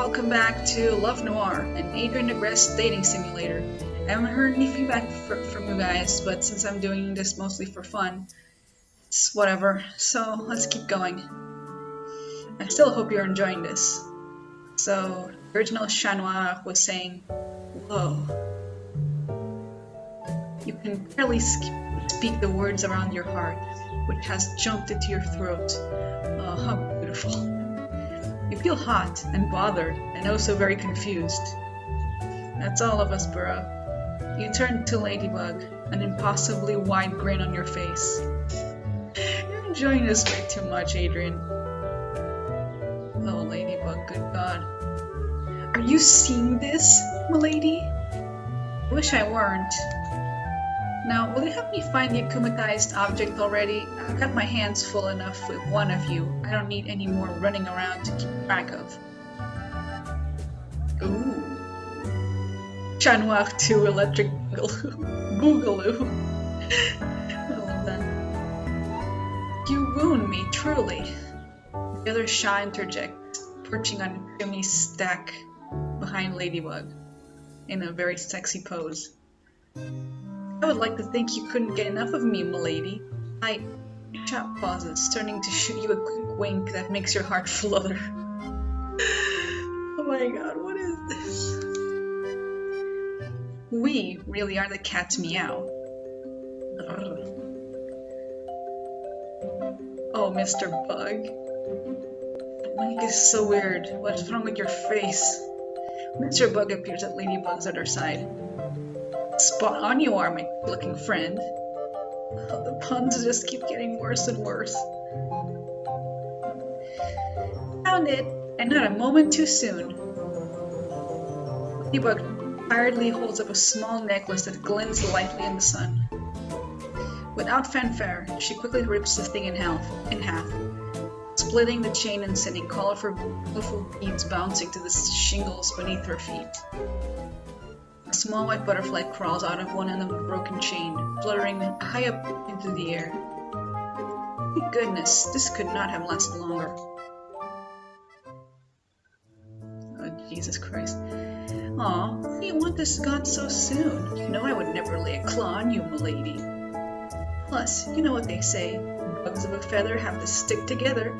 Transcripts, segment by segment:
welcome back to Love Noir, an Adrien Agreste dating simulator. I haven't heard any feedback from you guys, but since I'm doing this mostly for fun, it's whatever, so let's keep going. I still hope you're enjoying this. So, the original Chat Noir was saying, whoa. You can barely speak the words around your heart, which has jumped into your throat. Oh, how beautiful. You feel hot and bothered and also very confused. That's all of us, bro. You turn to Ladybug, an impossibly wide grin on your face. You're enjoying this way too much, Adrien. Oh, Ladybug, good God. Are you seeing this, milady? I wish I weren't. Now, will you help me find the akumatized object already? I've got my hands full enough with one of you. I don't need any more running around to keep track of. Ooh. Chat Noir 2 Electric Boogaloo. Well done. You wound me, truly. The other Shah interjects, perching on a chimney stack behind Ladybug, in a very sexy pose. I would like to think you couldn't get enough of me, milady. Chat pauses, turning to shoot you a quick wink that makes your heart flutter. Oh my god, what is this? We really are the cat's meow. Oh, Mr. Bug. Mike is so weird. What's wrong with your face? Mr. Bug appears at Ladybug's other side. Spot on you are, my looking friend. Oh, the puns just keep getting worse and worse. Found it, and not a moment too soon. Ladybug tiredly holds up a small necklace that glints lightly in the sun. Without fanfare, she quickly rips the thing in half, splitting the chain and sending colorful beads bouncing to the shingles beneath her feet. A small white butterfly crawls out of one end of the broken chain, fluttering high up into the air. Thank goodness, this could not have lasted longer. Oh, Jesus Christ. Aw, why do you want this gone so soon? You know I would never lay a claw on you, milady. Plus, you know what they say, bugs of a feather have to stick together.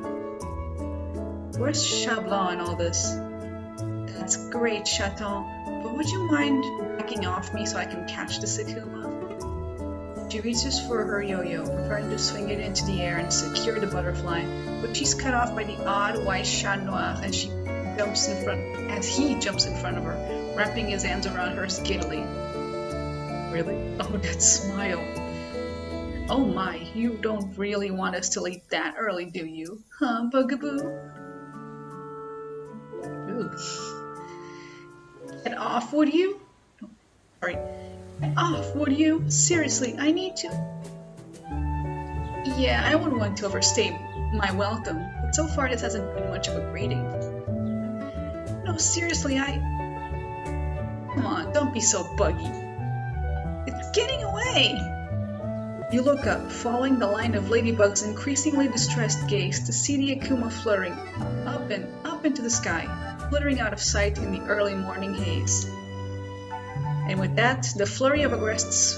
Where's Chablon in all this? That's great, Chaton, but would you mind backing off me so I can catch the Sakuma? She reaches for her yo-yo, preparing to swing it into the air and secure the butterfly, but she's cut off by the odd white Chat Noir as he jumps in front of her, wrapping his hands around her giddily. Really? Oh, that smile. Oh my, you don't really want us to leave that early, do you? Huh, Bugaboo? Ooh. Get off, would you? Sorry. Get off, would you? Seriously, I need to... Yeah, I wouldn't want to overstay my welcome, but so far this hasn't been much of a greeting. No, seriously, Come on, don't be so buggy. It's getting away! You look up, following the line of Ladybug's increasingly distressed gaze to see the Akuma fluttering up into the sky, flittering out of sight in the early morning haze. And with that, the flurry of Agrestes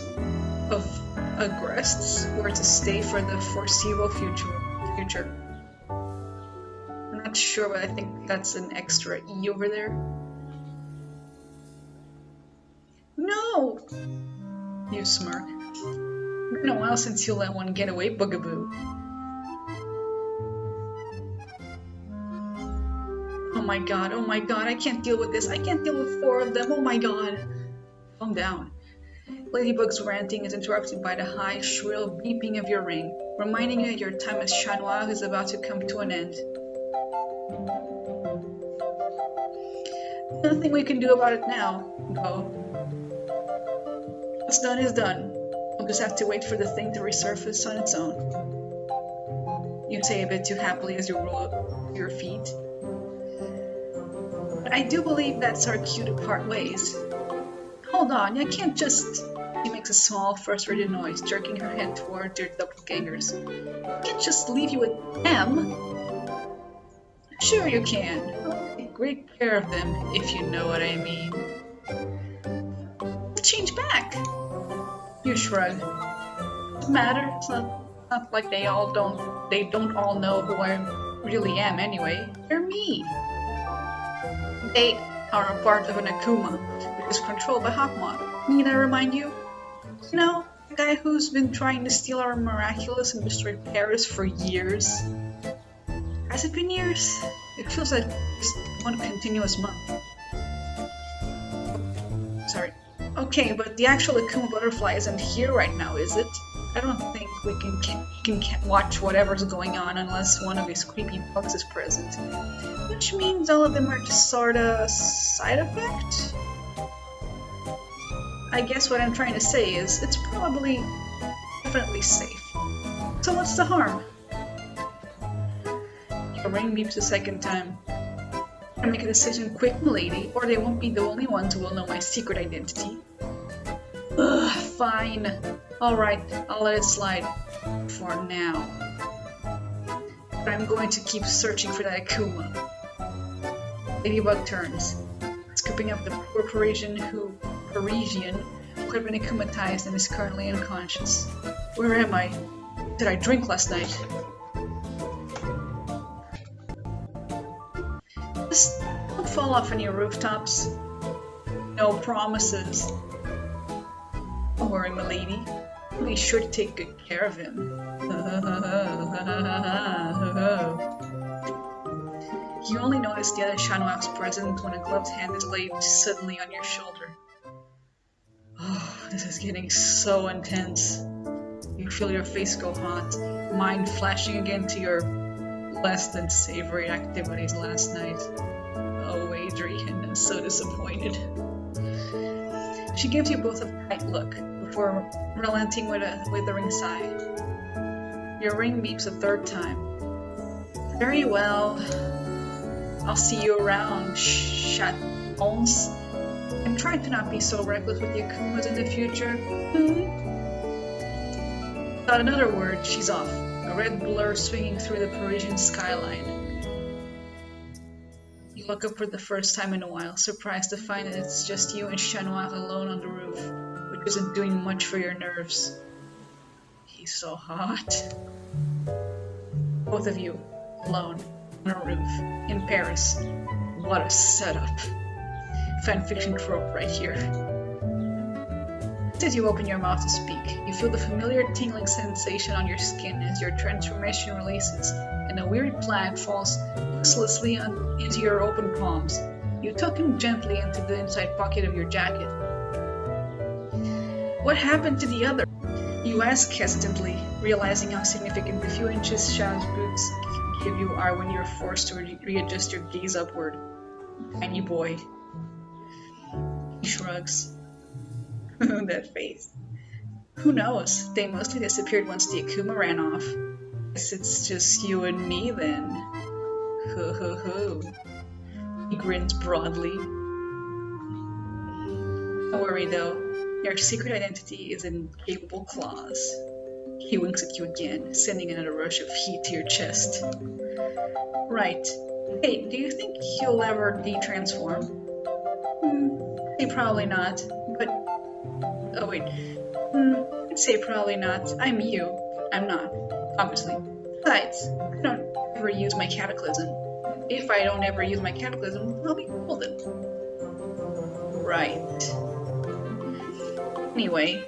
were to stay for the foreseeable future. I'm not sure, but I think that's an extra E over there. No! You smirk. It's been a while since you let one get away, Bugaboo. Oh my god, I can't deal with this. I can't deal with 4 of them, oh my god. Calm down. Ladybug's ranting is interrupted by the high, shrill beeping of your ring, reminding you that your time as Chat Noir is about to come to an end. Nothing we can do about it now, though. What's done is done. We'll just have to wait for the thing to resurface on its own. You say a bit too happily as you roll up to your feet. But I do believe that's our cue to part ways. Hold on, I can't just... She makes a small, frustrated noise, jerking her head toward your doppelgangers. I can't just leave you with them! Sure you can. Okay. great care of them, if you know what I mean. Change back! You shrug. Doesn't matter. It's not like they don't all know who I really am anyway. They're me. They are a part of an Akuma, which is controlled by Hawkmoth. Need I remind you? You know, the guy who's been trying to steal our miraculous and destroy Paris for years? Has it been years? It feels like just one continuous month. Sorry. Okay, but the actual Akuma butterfly isn't here right now, is it? I don't think we can watch whatever's going on unless one of his creepy bugs is present. Which means all of them are just sorta side effect? I guess what I'm trying to say is, it's probably definitely safe. So what's the harm? Your ring beeps a second time. Gotta make a decision quick, milady, or they won't be the only ones who will know my secret identity. Ugh, fine. Alright, I'll let it slide. For now. But I'm going to keep searching for that Akuma. Ladybug turns, scooping up the poor Parisian who had been akumatized and is currently unconscious. Where am I? Did I drink last night? Just don't fall off any rooftops. No promises. Don't worry, milady. I'll be sure to take good care of him. You only notice the other Shanoak's presence when a gloved hand is laid suddenly on your shoulder. Oh, this is getting so intense. You feel your face go hot, mind flashing again to your less than savory activities last night. Oh, Adrien, I'm so disappointed. She gives you both a tight look, before relenting with a withering sigh. Your ring beeps a third time. Very well. I'll see you around, chatons. And try to not be so reckless with the Akumas in the future. Without another word, she's off, a red blur swinging through the Parisian skyline. You look up for the first time in a while, surprised to find that it's just you and Chanoir alone on the roof, which isn't doing much for your nerves. He's so hot. Both of you, alone, on a roof, in Paris. What a setup. Fanfiction trope right here. As you open your mouth to speak, you feel the familiar tingling sensation on your skin as your transformation releases, and a weird plant falls listlessly into your open palms. You tuck him gently into the inside pocket of your jacket. What happened to the other? You ask hesitantly, realizing how significant the few inches Shadow's boots give you are when you're forced to readjust your gaze upward. Tiny boy. He shrugs. That face. Who knows? They mostly disappeared once the Akuma ran off. Guess it's just you and me then. Ho ho ho. He grins broadly. Don't worry though. Your secret identity is in capable claws. He winks at you again, sending another rush of heat to your chest. Right. Hey, do you think he'll ever de-transform? Say probably not, but... Oh wait. I'd say probably not. I'm you. I'm not. Obviously. Besides, I don't ever use my cataclysm. If I don't ever use my cataclysm, I'll be golden. Right. Anyway,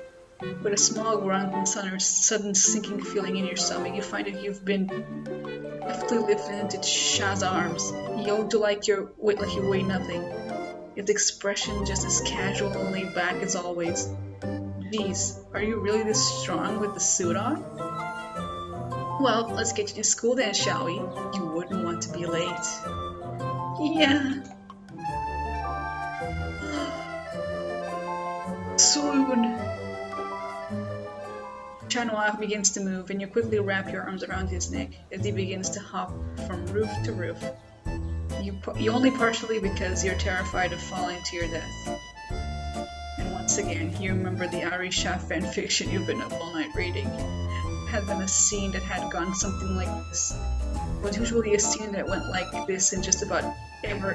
with a small grunt and sudden sinking feeling in your stomach, you find that you've been deftly lifted into Shah's arms. He owed you like you weigh nothing. His expression just as casual and laid back as always. Geez, are you really this strong with the suit on? Well, let's get you to school then, shall we? You wouldn't want to be late. Yeah. Soon. Chanoir begins to move, and you quickly wrap your arms around his neck as he begins to hop from roof to roof. You only partially because you're terrified of falling to your death. And once again, you remember the Arisha fanfiction you've been up all night reading. Had been a scene that had gone something like this. It was usually a scene that went like this in just about ever.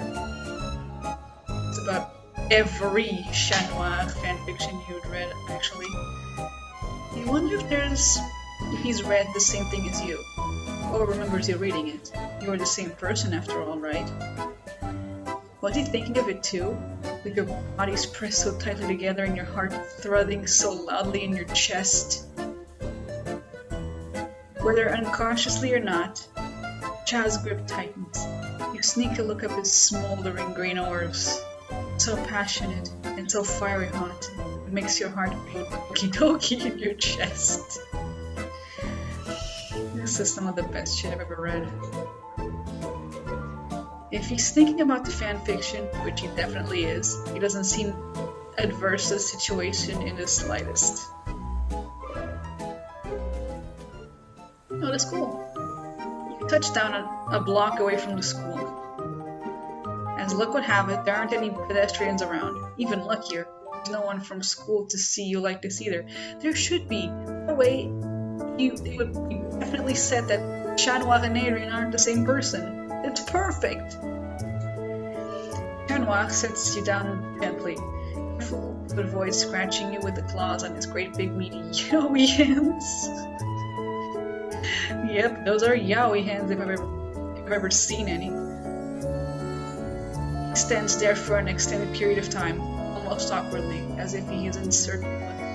It's about every Chat Noir fanfiction you'd read, actually. You wonder if he's read the same thing as you, or remembers you reading it. You're the same person after all, right? Was he thinking of it too? With your bodies pressed so tightly together and your heart throbbing so loudly in your chest? Whether unconsciously or not, Chaz's grip tightens. You sneak a look up his smoldering green orbs. So passionate and so fiery hot, it makes your heart beat okie-dokie in your chest. This is some of the best shit I've ever read. If he's thinking about the fanfiction, which he definitely is, he doesn't seem adverse to the situation in the slightest. Oh, that's cool. You touch down a block away from the school. As luck would have it, there aren't any pedestrians around. Even luckier, there's no one from school to see you like this either. There should be. No way, you definitely said that Chat Noir and Adrien aren't the same person. It's perfect! Chat Noir sets you down gently, careful to avoid scratching you with the claws on his great big meaty yowie hands. Yep, those are yowie hands if I've ever seen any. He stands there for an extended period of time, almost awkwardly, as if he is uncertain what to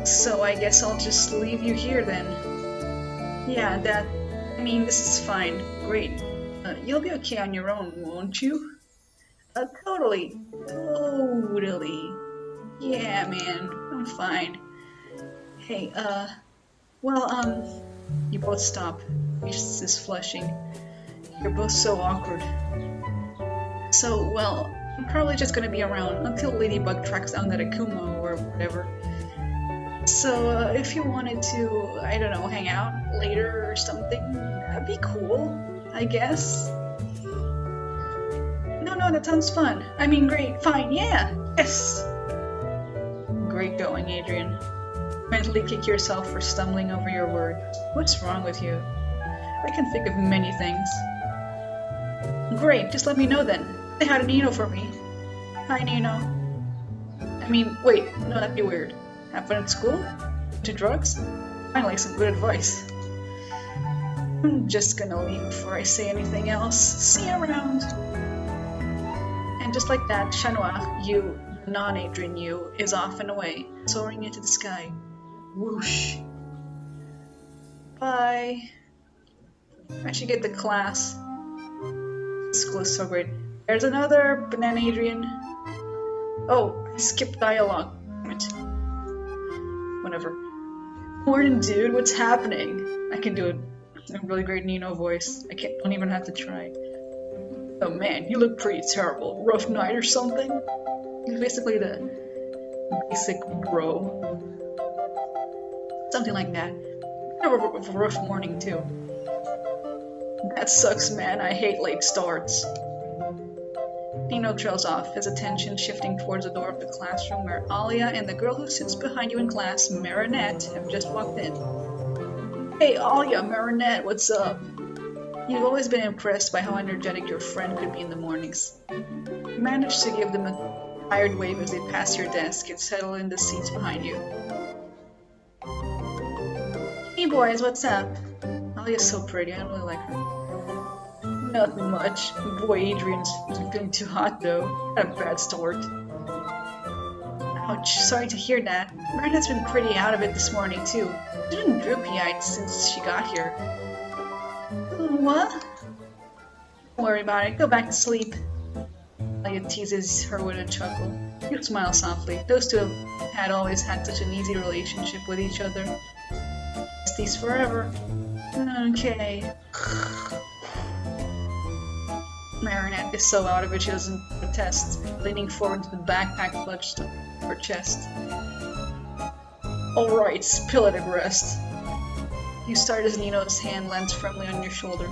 do. So I guess I'll just leave you here then. Yeah, this is fine. Great. You'll be okay on your own, won't you? Totally. Totally. Yeah, man. I'm fine. Hey, you both stop. Face is flushing. You're both so awkward. So, well, I'm probably just gonna be around until Ladybug tracks down that Akuma or whatever. So, if you wanted to, I don't know, hang out later or something, that'd be cool, I guess. No, that sounds fun. I mean, great, fine, yeah, yes! Great going, Adrien. Mentally kick yourself for stumbling over your words. What's wrong with you? I can think of many things. Great, just let me know then. Say hi to Nino for me. Hi, Nino. Wait, no, that'd be weird. Have fun at school? To drugs? Finally, some good advice. I'm just gonna leave before I say anything else. See you around. And just like that, Chat Noir, you, non-Adrien you, is off and away, soaring into the sky. Whoosh. Bye. I should get to class. School is so great. There's another banana Adrien. Oh, I skipped dialogue. Damn it. Whatever. Morning, dude. What's happening? I can do a really great Nino voice. Don't even have to try. Oh man, you look pretty terrible. Rough night or something? It's basically the basic bro. Something like that. Kind of a rough morning too. That sucks, man. I hate late starts. Nino trails off, his attention shifting towards the door of the classroom where Alia and the girl who sits behind you in class, Marinette, have just walked in. Hey Alia, Marinette, what's up? You've always been impressed by how energetic your friend could be in the mornings. You manage to give them a tired wave as they pass your desk and settle in the seats behind you. Hey boys, what's up? Alia's so pretty, I don't really like her. Nothing much. Boy, Adrien's feeling too hot though. Had a bad start. Ouch, sorry to hear that. Marinette's been pretty out of it this morning too. She's been droopy-eyed since she got here. What? Don't worry about it, go back to sleep. Alia teases her with a chuckle. You smile softly. Those two had always had such an easy relationship with each other. Besties forever. Okay. Marinette is so out of it she doesn't protest, leaning forward to the backpack clutched to her chest. Alright, spill it, Agreste. You start as Nino's hand lands firmly on your shoulder.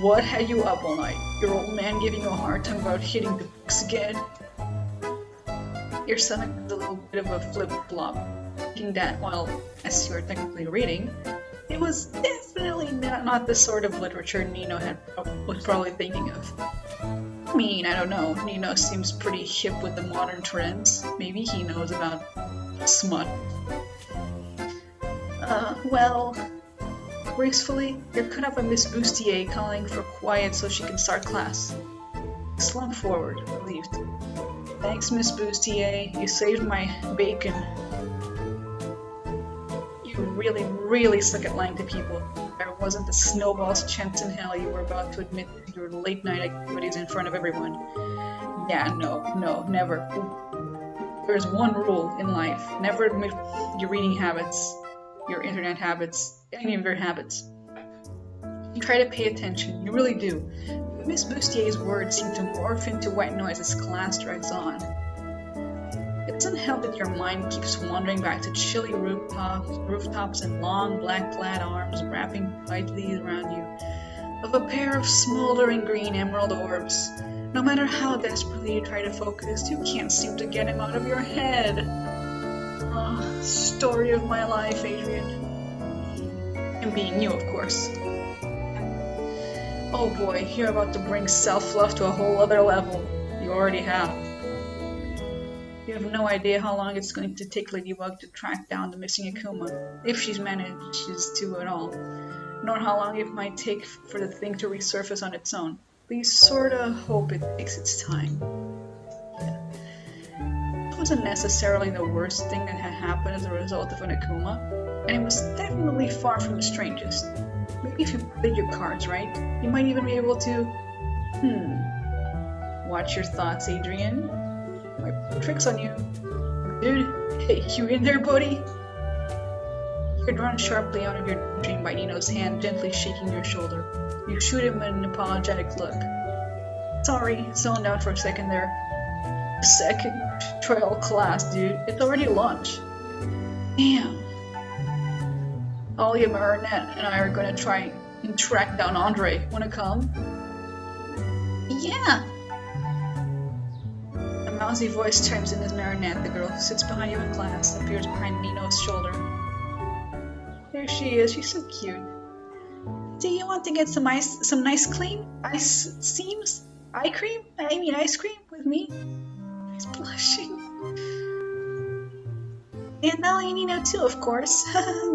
What had you up all night? Your old man giving you a hard time about hitting the books again? Your stomach is a little bit of a flip-flop, thinking that while, as you're technically reading, It was definitely not the sort of literature Nino was probably thinking of. I mean, I don't know, Nino seems pretty hip with the modern trends. Maybe he knows about smut. Well, gracefully, you're cut up by Miss Bustier calling for quiet so she can start class. Slump forward, relieved. Thanks, Miss Bustier, you saved my bacon. You really suck at lying to people. There wasn't the snowball's chance in hell you were about to admit to your late-night activities in front of everyone. Yeah, no, never. There's one rule in life. Never admit your reading habits, your internet habits, any of your habits. You try to pay attention, you really do. But Miss Bustier's words seem to morph into white noise as class drags on. It doesn't help that your mind keeps wandering back to chilly rooftops and long black-clad arms wrapping tightly around you, of a pair of smoldering green emerald orbs. No matter how desperately you try to focus, you can't seem to get him out of your head. Oh, story of my life, Adrien. And being you, of course. Oh boy, you're about to bring self-love to a whole other level. You already have. You have no idea how long it's going to take Ladybug to track down the missing Akuma, if she's manages to at all, nor how long it might take for the thing to resurface on its own. We sorta hope it takes its time. It wasn't necessarily the worst thing that had happened as a result of an Akuma, and it was definitely far from the strangest. Maybe if you played your cards right, you might even be able to... Watch your thoughts, Adrien. My tricks on you. Dude, hey, you in there, buddy? You're drawn sharply out of your dream by Nino's hand gently shaking your shoulder. You shoot him an apologetic look. Sorry, zoned out for a second there. Second trial class, dude. It's already lunch. Damn. Ollie, Marinette, and I are gonna try and track down Andre. Wanna come? Yeah! A mousy voice chimes in as Marinette, the girl who sits behind you in class, appears behind Nino's shoulder. There she is, she's so cute. Do you want to get some nice cream? Ice cream with me? He's blushing. And Ollie and Nino too, of course.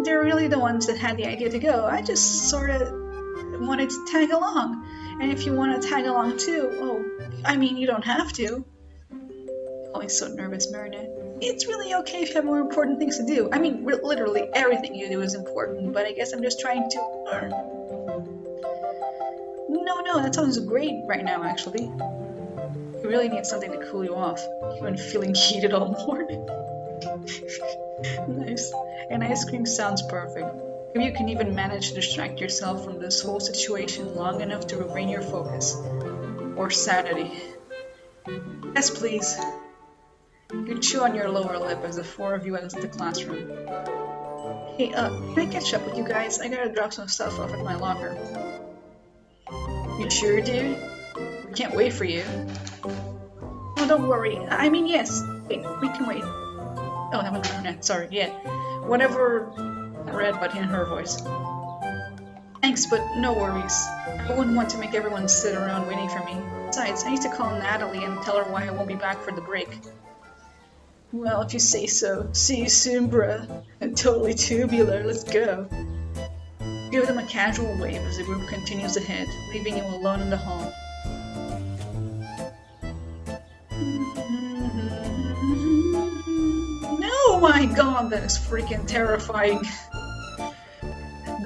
They're really the ones that had the idea to go. I just sorta wanted to tag along. And if you want to tag along too, you don't have to. Ollie's so nervous, Marinette. It's really okay if you have more important things to do. I mean, literally everything you do is important, but I guess I'm just trying to learn. No, that sounds great right now, actually. You really need something to cool you off. You've been feeling heated all morning. Nice. And ice cream sounds perfect. Maybe you can even manage to distract yourself from this whole situation long enough to regain your focus. Or sanity. Yes, please. You chew on your lower lip as the four of you exit the classroom. Hey, can I catch up with you guys? I gotta drop some stuff off at my locker. You sure, dude? I can't wait for you. Oh, don't worry. Yes. Wait, we can wait. Oh, that was Marinette. Sorry, yeah. Whatever I read but in her voice. Thanks, but no worries. I wouldn't want to make everyone sit around waiting for me. Besides, I need to call Natalie and tell her why I won't be back for the break. Well, if you say so. See you soon, bruh. And totally tubular, let's go. Give them a casual wave as the group continues ahead, leaving you alone in the hall. Oh my god, that is freaking terrifying.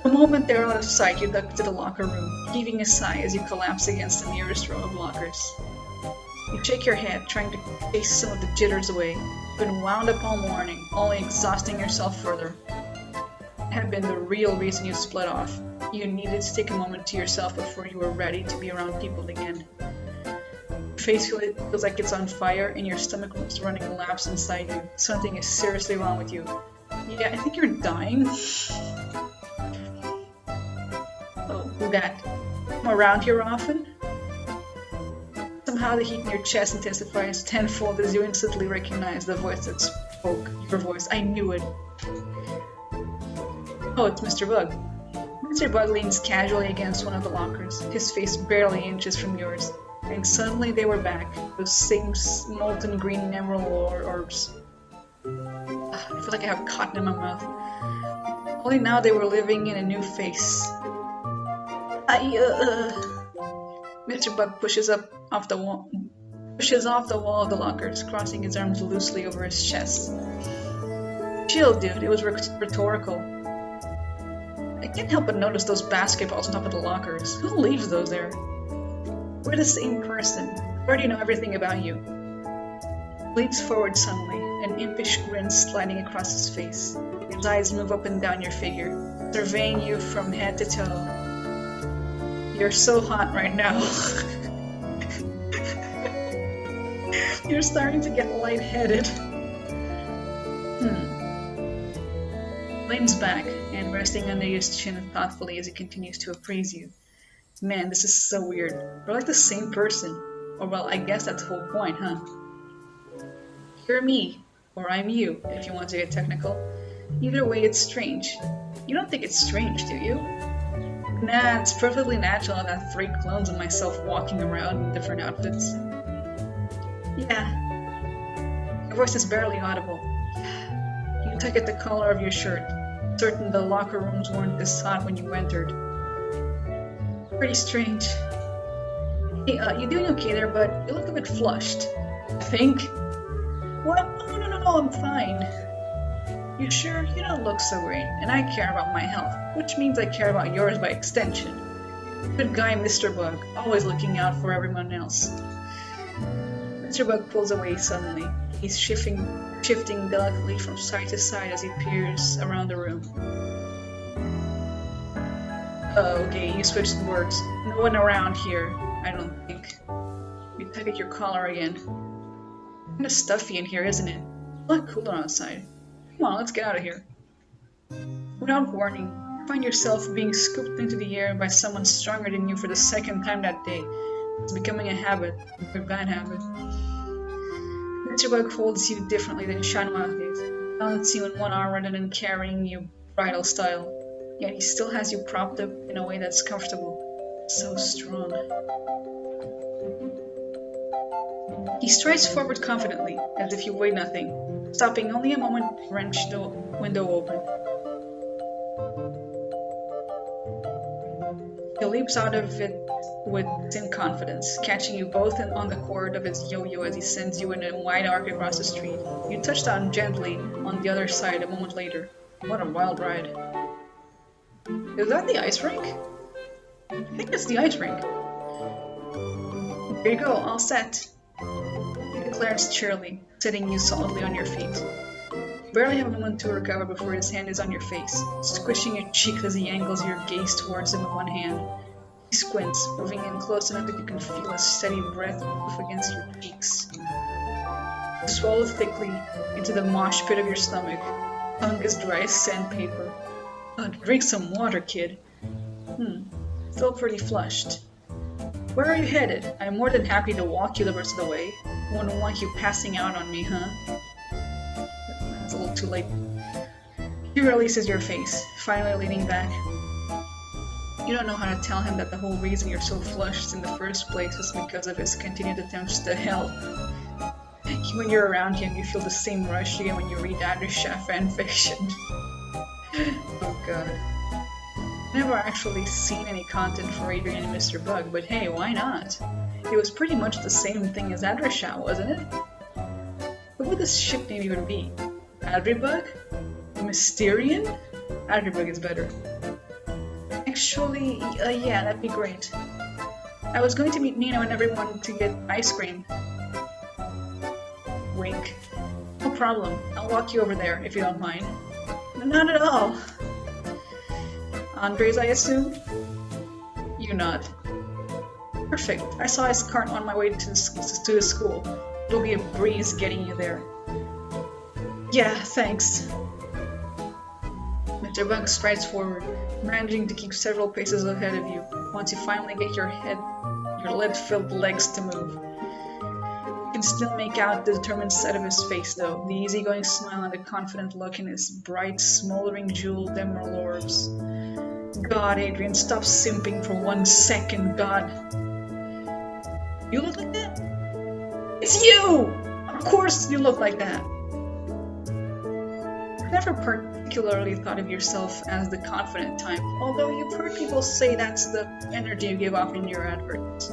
The moment they're out of sight, you duck to the locker room, heaving a sigh as you collapse against the nearest row of lockers. You shake your head, trying to chase some of the jitters away. You've been wound up all morning, only exhausting yourself further. It had been the real reason you split off. You needed to take a moment to yourself before you were ready to be around people again. Your face feels like it's on fire, and your stomach was running laps inside you. Something is seriously wrong with you. Yeah, I think you're dying. Oh, who that? Come around here often? Somehow the heat in your chest intensifies tenfold as you instantly recognize the voice that spoke. Your voice. I knew it. Oh, it's Mr. Bug. Mr. Bug leans casually against one of the lockers, his face barely inches from yours, and suddenly they were back, those same molten green emerald orbs. I feel like I have cotton in my mouth. Only now they were living in a new face. Mr. Bug pushes off the wall of the lockers, crossing his arms loosely over his chest. Chill, dude, it was rhetorical. I can't help but notice those basketballs on top of the lockers. Who leaves those there? We're the same person. I already know everything about you. He leans forward suddenly, an impish grin sliding across his face. His eyes move up and down your figure, surveying you from head to toe. You're so hot right now. You're starting to get lightheaded. Leans back and resting under his chin thoughtfully as he continues to appraise you. Man, this is so weird. We're like the same person. Or well, I guess that's the whole point, huh? You're me, or I'm you, if you want to get technical. Either way, it's strange. You don't think it's strange, do you? Nah, it's perfectly natural to have 3 clones of myself walking around in different outfits. Yeah. Your voice is barely audible. You tug at the collar of your shirt, certain the locker rooms weren't this hot when you entered. Pretty strange. Hey, you doing okay there, but you look a bit flushed. I think? What? No, I'm fine. You sure? You don't look so great, and I care about my health, which means I care about yours by extension. Good guy, Mr. Bug, always looking out for everyone else. Mr. Bug pulls away suddenly. He's shifting delicately from side to side as he peers around the room. Oh, okay, you switched words. No one around here, I don't think. You tug at your collar again. Kinda stuffy in here, isn't it? A lot cooler outside. Come on, let's get out of here. Without warning, you find yourself being scooped into the air by someone stronger than you for the 2nd time that day. It's becoming a habit, a bad habit. Mr. Bug holds you differently than Shanwa did, balancing you in one arm rather than carrying you bridal style. Yet he still has you propped up in a way that's comfortable. So strong. He strides forward confidently, as if you weigh nothing, stopping only a moment to wrench the window open. He leaps out of it with thin confidence, catching you both on the cord of his yo-yo as he sends you in a wide arc across the street. You touch down gently on the other side a moment later. What a wild ride. Is that the ice rink? I think it's the ice rink. Here you go, all set. He declares cheerily, setting you solidly on your feet. You barely have a moment to recover before his hand is on your face, squishing your cheek as he angles your gaze towards him with one hand. He squints, moving in close enough that you can feel a steady breath move against your cheeks. You swallow thickly into the mosh pit of your stomach. Tongue is dry as sandpaper. Oh, drink some water, kid. Still pretty flushed. Where are you headed? I'm more than happy to walk you the rest of the way. Wouldn't want you passing out on me, huh? That's a little too late. He releases your face, finally leaning back. You don't know how to tell him that the whole reason you're so flushed in the first place is because of his continued attempts to help. When you're around him, you feel the same rush you get when you read Adrien Fanfiction. Oh god. Never actually seen any content for Adrien and Mr. Bug, but hey, why not? It was pretty much the same thing as Adrien, wasn't it? What would this ship name even be? Adribug? Mysterian? Adribug is better. Actually, yeah, that'd be great. I was going to meet Nino and everyone to get ice cream. Wink. No problem. I'll walk you over there, if you don't mind. Not at all. Andres, I assume? You nod. Perfect. I saw his cart on my way to the school. It'll be a breeze getting you there. Yeah, thanks. Mr. Bug strides forward, managing to keep several paces ahead of you, once you finally get your lead-filled legs to move. You can still make out the determined set of his face, though, the easygoing smile and the confident look in his bright, smoldering jeweled emerald orbs. God, Adrien, stop simping for 1 second, God. You look like that? It's you! Of course you look like that. I've never particularly thought of yourself as the confident type, although you've heard people say that's the energy you give off in your adverts.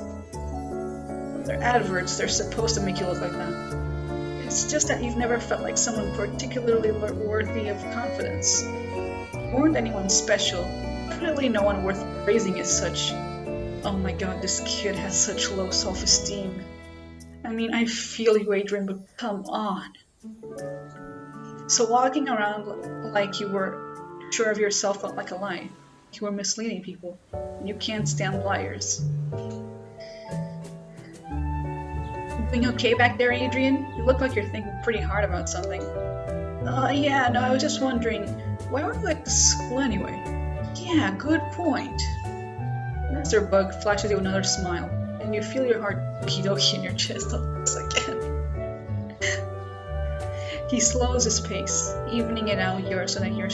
They're adverts, they're supposed to make you look like that. It's just that you've never felt like someone particularly worthy of confidence. You weren't anyone special. Definitely no one worth praising as such. Oh my god, this kid has such low self-esteem. I mean, I feel you, Adrien, but come on. So walking around like you were sure of yourself felt like a lie. You were misleading people. You can't stand liars. Doing okay back there, Adrien? You look like you're thinking pretty hard about something. Yeah, no, I was just wondering, why would you like to school anyway? Yeah, good point. Mr. Bug flashes you another smile, and you feel your heart doki-doki in your chest once again. He slows his pace, evening it out here so that your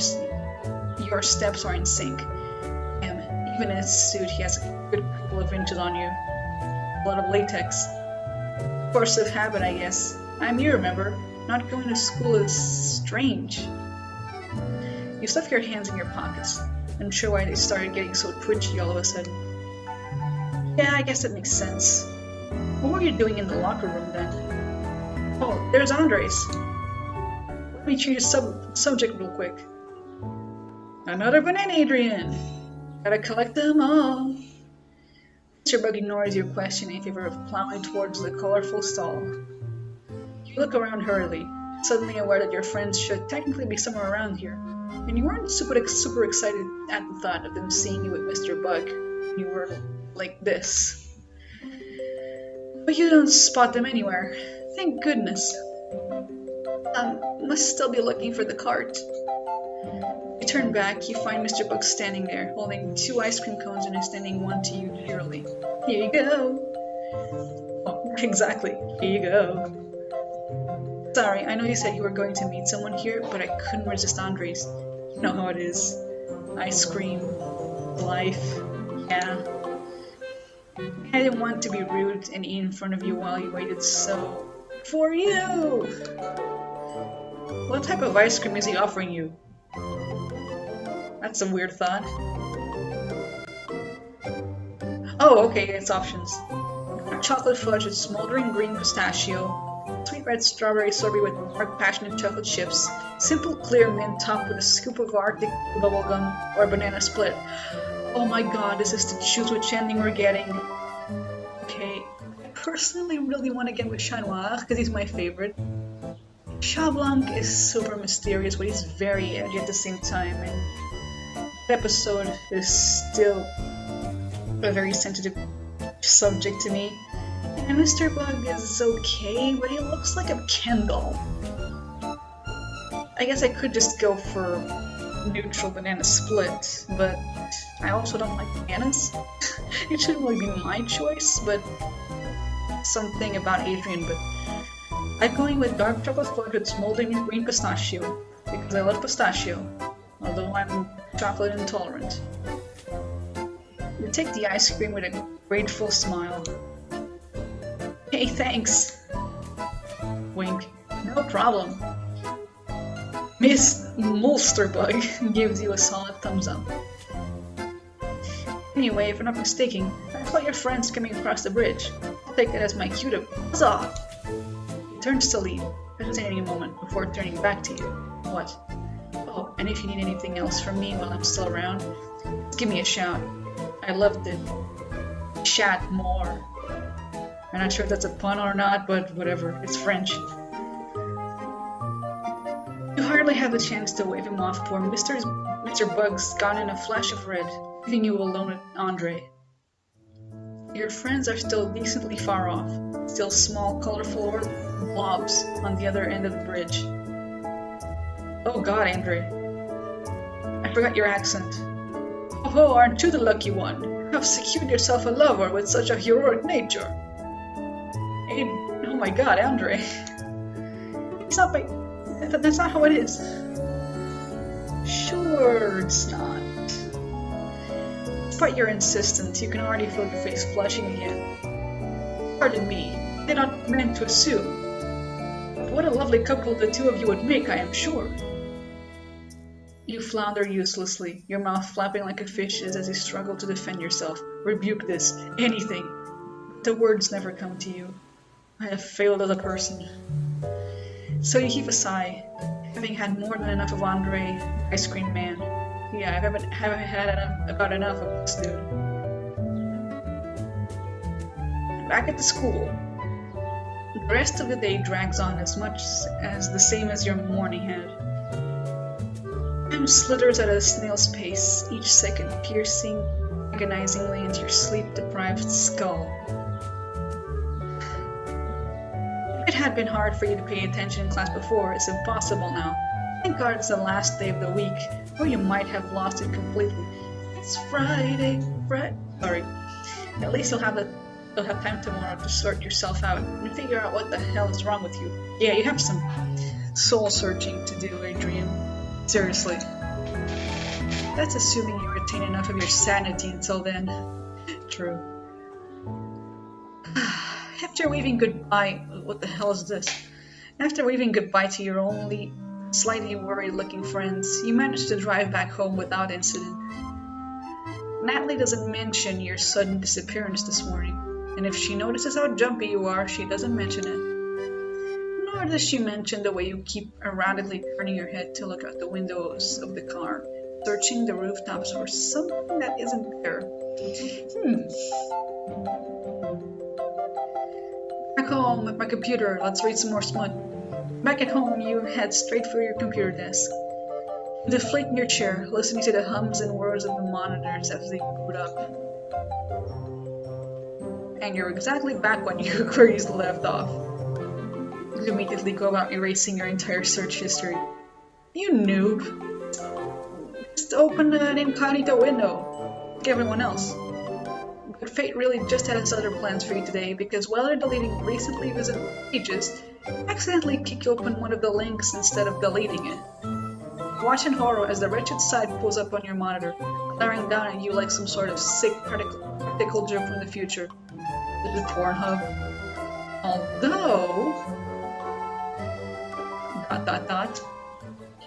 steps are in sync. And even in his suit, he has a good couple of inches on you. A lot of latex. Force of habit, I guess. I'm you, remember? Not going to school is strange. You stuff your hands in your pockets, unsure why they started getting so twitchy all of a sudden. Yeah, I guess that makes sense. What were you doing in the locker room then? Oh, there's Andres. Let me change the subject real quick. Another banana, Adrien! Gotta collect them all. Mr. Bug ignores your question in favor of plowing towards the colorful stall. You look around hurriedly, suddenly aware that your friends should technically be somewhere around here, and you weren't super excited at the thought of them seeing you with Mr. Bug. You were like this. But you don't spot them anywhere. Thank goodness. Must still be looking for the cart. You turn back, you find Mr. Bug standing there, holding 2 ice cream cones and extending one to you cheerily. Here you go. Oh, exactly. Here you go. Sorry, I know you said you were going to meet someone here, but I couldn't resist Andres. You know how it is. Ice cream. Life. Yeah. I didn't want to be rude and eat in front of you while you waited, so... For you! What type of ice cream is he offering you? That's a weird thought. Oh, okay, it's options. Chocolate fudge with smoldering green pistachio, sweet red strawberry sorbet with dark passionate chocolate chips, simple clear mint topped with a scoop of Arctic bubblegum, or banana split. Oh my god, this is the choose which ending we're getting. Okay, I personally really want to get with Chat Noir because he's my favorite. Chat Blanc is super mysterious, but he's very edgy at the same time, and that episode is still a very sensitive subject to me. And Mr. Bug is okay, but he looks like a Ken doll. I guess I could just go for neutral banana split, but I also don't like bananas. It shouldn't really be my choice, but something about Adrien, but I'm going with dark chocolate fudge with smoldering green pistachio, because I love pistachio, although I'm chocolate intolerant. You take the ice cream with a grateful smile. Hey, thanks! Wink. No problem. Miss Molsterbug gives you a solid thumbs up. Anyway, if I'm not mistaken, I thought your friend's coming across the bridge. I'll take that as my cue to buzz off. He turns to leave, hesitating a moment before turning back to you. What? Oh, and if you need anything else from me while I'm still around, just give me a shout. I love to chat more. I'm not sure if that's a pun or not, but whatever, it's French. You hardly have the chance to wave him off for Mr. Bug's gone in a flash of red, leaving you alone with Andre. Your friends are still decently far off, still small, colorful blobs on the other end of the bridge. Oh god, Andre. I forgot your accent. Oh, aren't you the lucky one? You have secured yourself a lover with such a heroic nature. Oh my god, Andre. It's not that's not how it is. Sure, it's not. Despite your insistence, you can already feel your face flushing again. Pardon me, I did not meant to assume. But what a lovely couple the two of you would make, I am sure. You flounder uselessly, your mouth flapping like a fish's as you struggle to defend yourself. Rebuke this, anything. But the words never come to you. I have failed as a person. So you heave a sigh, having had more than enough of Andre, ice cream man. Yeah, I haven't had about enough of this dude. Back at the school, the rest of the day drags on as much as the same as your morning had. Time slithers at a snail's pace, each second piercing agonizingly into your sleep-deprived skull. If it had been hard for you to pay attention in class before, it's impossible now. Thank God it's the last day of the week, or you might have lost it completely. It's Friday, sorry. At least you'll have time tomorrow to sort yourself out and figure out what the hell is wrong with you. Yeah, you have some soul-searching to do, Adrien. Seriously. That's assuming you retain enough of your sanity until then. True. After waving goodbye... What the hell is this? After waving goodbye to your only slightly worried-looking friends, you manage to drive back home without incident. Natalie doesn't mention your sudden disappearance this morning, and if she notices how jumpy you are, she doesn't mention it. Nor does she mention the way you keep erratically turning your head to look out the windows of the car, searching the rooftops for something that isn't there. Back home at my computer, let's read some more smut. Back at home, you head straight for your computer desk. You deflate in your chair, listening to the hums and whirs of the monitors as they boot up. And you're exactly back when your queries left off. You immediately go about erasing your entire search history. You noob. Just open an incognito window, like everyone else. But fate really just has other plans for you today, because while you're deleting recently visited pages, you accidentally kick open one of the links instead of deleting it. Watch in horror as the wretched site pulls up on your monitor, glaring down at you like some sort of sick practical joke from the future. Is it Pornhub? Although... ...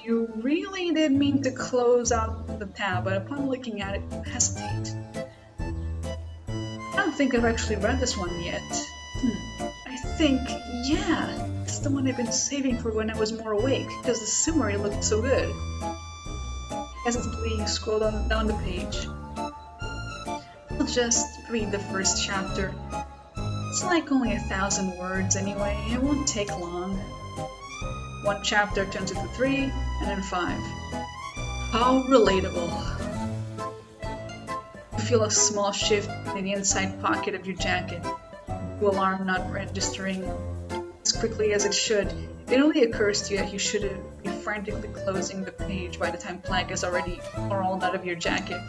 You really did mean to close out the tab, but upon looking at it, you hesitate. I don't think I've actually read this one yet. I think, yeah, it's the one I've been saving for when I was more awake, because the summary looked so good. Hesitantly, you scroll down the page. I'll just read the first chapter. It's like only 1,000 words anyway, it won't take long. One chapter turns into 3, and then 5. How relatable. You feel a small shift in the inside pocket of your jacket. The alarm not registering as quickly as it should. It only occurs to you that you should be frantically closing the page by the time plaque is already rolled out of your jacket.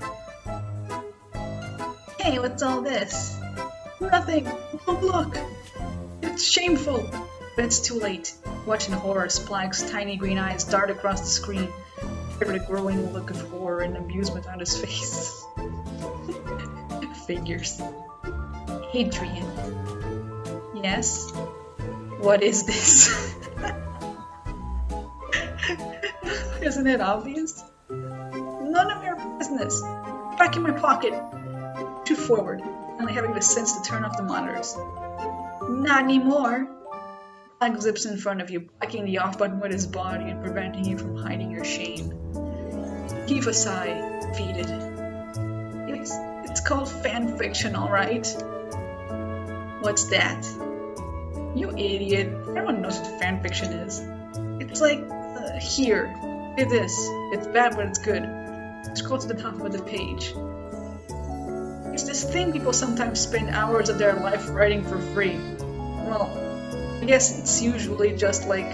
Hey, what's all this? Nothing! Don't look! It's shameful! But it's too late. Watching horror as Plague's tiny green eyes dart across the screen, paired with a growing look of horror and amusement on his face. Figures. Adrien. Yes? What is this? Isn't it obvious? None of your business. Back in my pocket. Shoot forward, only having the sense to turn off the monitors. Not anymore. Plague zips in front of you, blocking the off button with his body and preventing you from hiding your shame. Heave a sigh, feed it. It's called fanfiction, alright? What's that? You idiot. Everyone knows what fanfiction is. It's like, here. Look at this. It's bad, but it's good. Scroll to the top of the page. It's this thing people sometimes spend hours of their life writing for free. Well, I guess it's usually just like...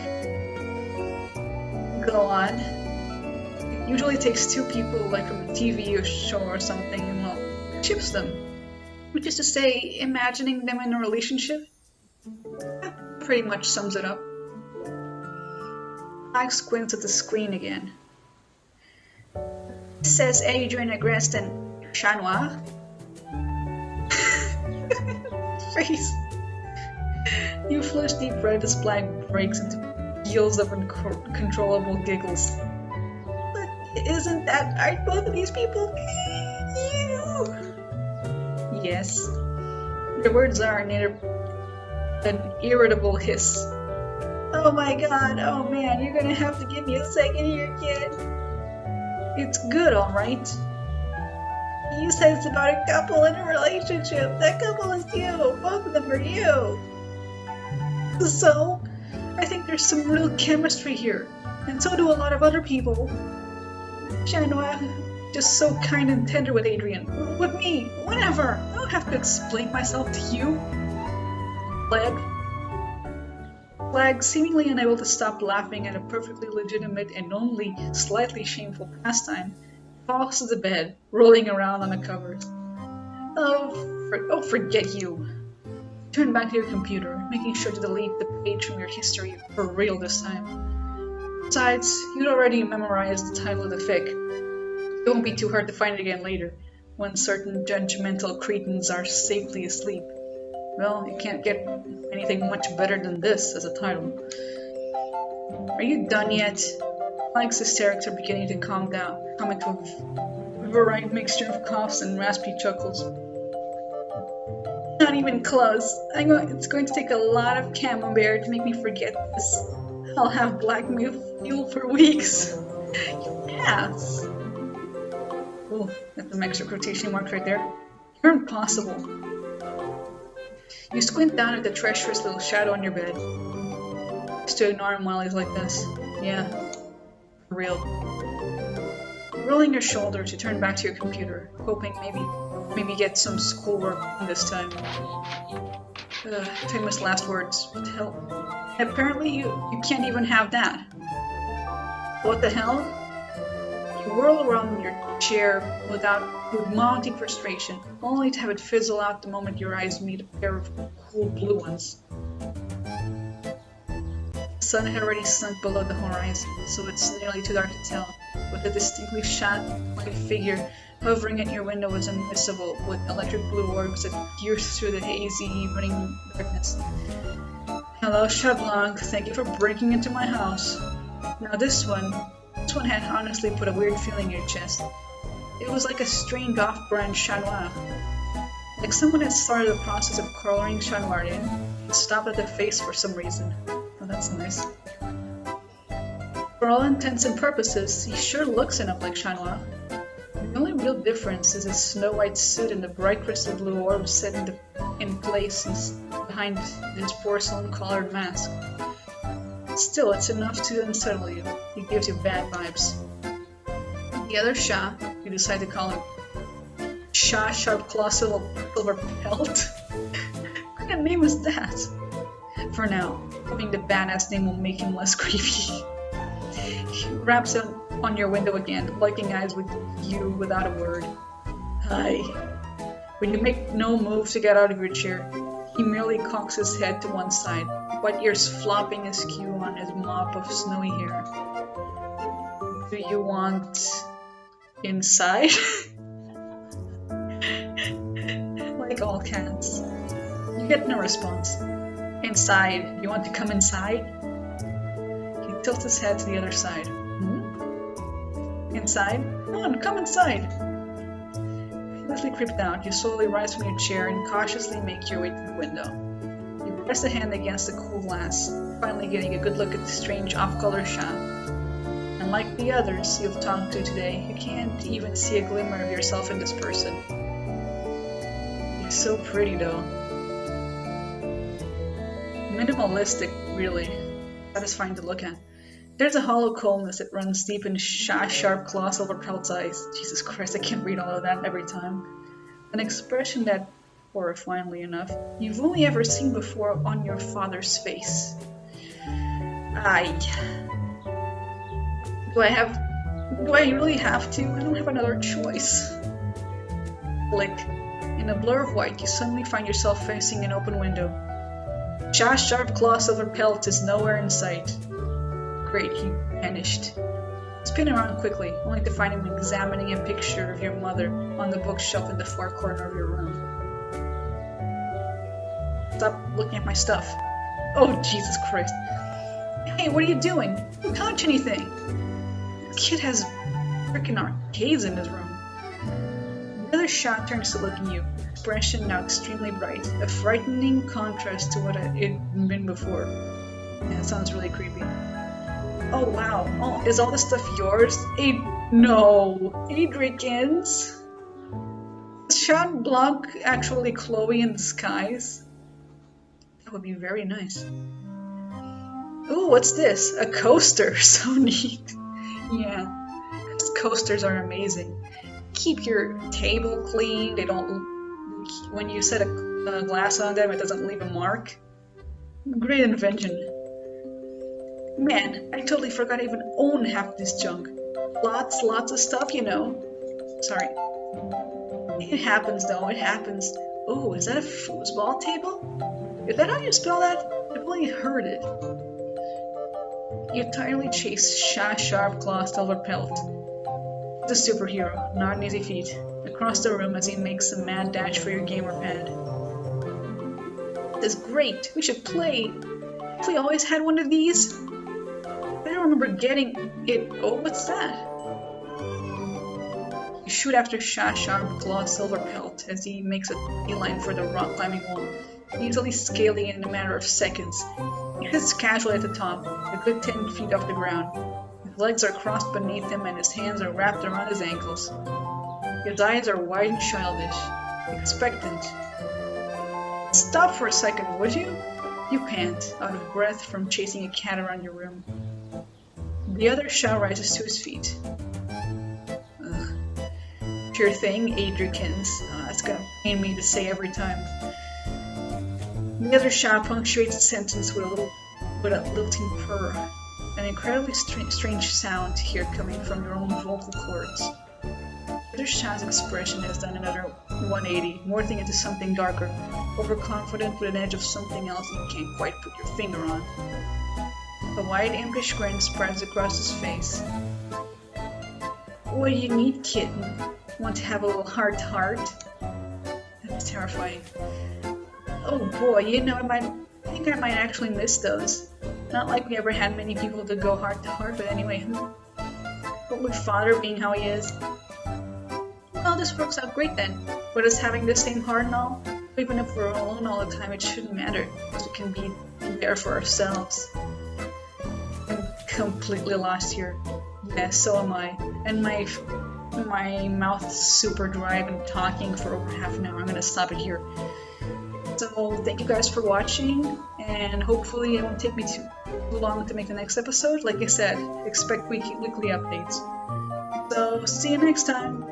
Go on. It usually takes two people, like from a TV or show or something, and well, ships them. Which is to say, imagining them in a relationship? That pretty much sums it up. Mike squints at the screen again. It says Adrien Agreste and Chat Noir? Face. You flush deep red as Black breaks into peals of uncontrollable giggles. But isn't that art, both of these people? You. Yes. Their words are an irritable hiss. Oh my god, oh man, you're gonna have to give me a second here, kid. It's good, alright. You said it's about a couple in a relationship. That couple is you. Both of them are you. So, I think there's some real chemistry here. And so do a lot of other people. Chat Noir, just so kind and tender with Adrien. With me, whatever. I don't have to explain myself to you. Flag, seemingly unable to stop laughing at a perfectly legitimate and only slightly shameful pastime, falls to the bed, rolling around on the covers. Oh, forget you. Turn back to your computer, making sure to delete the page from your history for real this time. Besides, you'd already memorized the title of the fic. It won't be too hard to find it again later, when certain judgmental cretins are safely asleep. Well, you can't get anything much better than this as a title. Are you done yet? Flag's hysterics are beginning to calm down, come into a varied mixture of coughs and raspy chuckles. Not even close. It's going to take a lot of camembert to make me forget this. I'll have black fuel for weeks. Yes. Oh, that's some extra quotation marks right there. You're impossible. You squint down at the treacherous little shadow on your bed. Just to ignore him while he's like this. Yeah, for real. Rolling your shoulders, you turn back to your computer, hoping maybe get some schoolwork this time. Famous last words. What the hell? Apparently you can't even have that. What the hell? You whirl around in your chair with mounting frustration, only to have it fizzle out the moment your eyes meet a pair of cool blue ones. The sun had already sunk below the horizon, so it's nearly too dark to tell, but a distinctly shot white figure hovering at your window is invisible, with electric blue orbs that pierce through the hazy evening darkness. Hello, Shablong. Thank you for breaking into my house. Now this one had honestly put a weird feeling in your chest. It was like a strained off-brand Chat Noir. Like someone had started the process of coloring Chat Noir in, and stopped at the face for some reason. Oh, that's nice. For all intents and purposes, he sure looks enough like Chat Noir. The only real difference is his snow-white suit and the bright crystal blue orb set in place behind his porcelain-colored mask. Still, it's enough to unsettle you. He gives you bad vibes. The other Shah, you decide to call him Shah Sharp Claw Silver Pelt. What kind of name is that? For now, having the badass name will make him less creepy. He wraps it on your window again, locking eyes with you without a word. Hi. When you make no move to get out of your chair, he merely cocks his head to one side, white ears flopping askew on his mop of snowy hair. Do you want inside? Like all cats. You get no response. Inside. You want to come inside? He tilts his head to the other side. Inside? Come on, come inside. Fearlessly creeped out, you slowly rise from your chair and cautiously make your way to the window. You press a hand against the cool glass, finally getting a good look at the strange off-color Shah. And like the others you've talked to today, you can't even see a glimmer of yourself in this person. You're so pretty though. Minimalistic, really. Satisfying to look at. There's a hollow coldness that runs deep in Shah Sharp Claw Silver Pelt's eyes. Jesus Christ, I can't read all of that every time. An expression that, horrifyingly enough, you've only ever seen before on your father's face. Do I really have to? I don't have another choice. Click. In a blur of white, you suddenly find yourself facing an open window. Shah Sharp Claw Silver Pelt is nowhere in sight. Great, he vanished. Spin around quickly, only to find him examining a picture of your mother on the bookshelf in the far corner of your room. Stop looking at my stuff. Oh, Jesus Christ. Hey, what are you doing? Don't touch anything. This kid has freaking arcades in his room. The other shot turns to look at you, expression now extremely bright, a frightening contrast to what it had been before. Yeah, it sounds really creepy. Oh wow, oh, is all this stuff yours? No! Adrien's? Is Shot Blanc actually Chloe in disguise? That would be very nice. Ooh, what's this? A coaster! So neat! Yeah, these coasters are amazing. Keep your table clean, they don't... When you set a glass on them, it doesn't leave a mark. Great invention. Man, I totally forgot I even own half this junk. Lots of stuff, you know. Sorry. It happens though, it happens. Oh, is that a foosball table? Is that how you spell that? I've only heard it. You tirelessly chase Sharp Claw Silverpelt, the superhero, not an easy feat, across the room as he makes a mad dash for your gamer pad. This is great! We should play! Have we always had one of these? I don't remember getting it. Oh, what's that? You shoot after Sharp Claw Silverpelt as he makes a beeline for the rock climbing wall, easily scaling it in a matter of seconds. He sits casually at the top, a good 10 feet off the ground. His legs are crossed beneath him and his hands are wrapped around his ankles. His eyes are wide and childish, expectant. Stop for a second, would you? You pant, out of breath from chasing a cat around your room. The other Shah rises to his feet. Ugh. Sure thing, Adrien's. That's gonna pain me to say every time. The other Shah punctuates the sentence with a lilting purr, an incredibly strange sound to hear coming from your own vocal cords. The other Shah's expression has done another 180, morphing into something darker, overconfident with an edge of something else you can't quite put your finger on. A wide, impish grin spreads across his face. What do you need, kitten? Want to have a little heart-to-heart? That's terrifying. Oh boy, you know, I think I might actually miss those. Not like we ever had many people to go heart-to-heart, but anyway. But with father being how he is. Well, this works out great then. With us having the same heart and all, even if we're alone all the time, it shouldn't matter, because we can be there for ourselves. I'm completely lost here. Yeah, so am I. And my mouth's super dry. I've been talking for over half an hour. I'm gonna stop it here. So thank you guys for watching, and hopefully it won't take me too long to make the next episode. Like I said, expect weekly updates. So see you next time.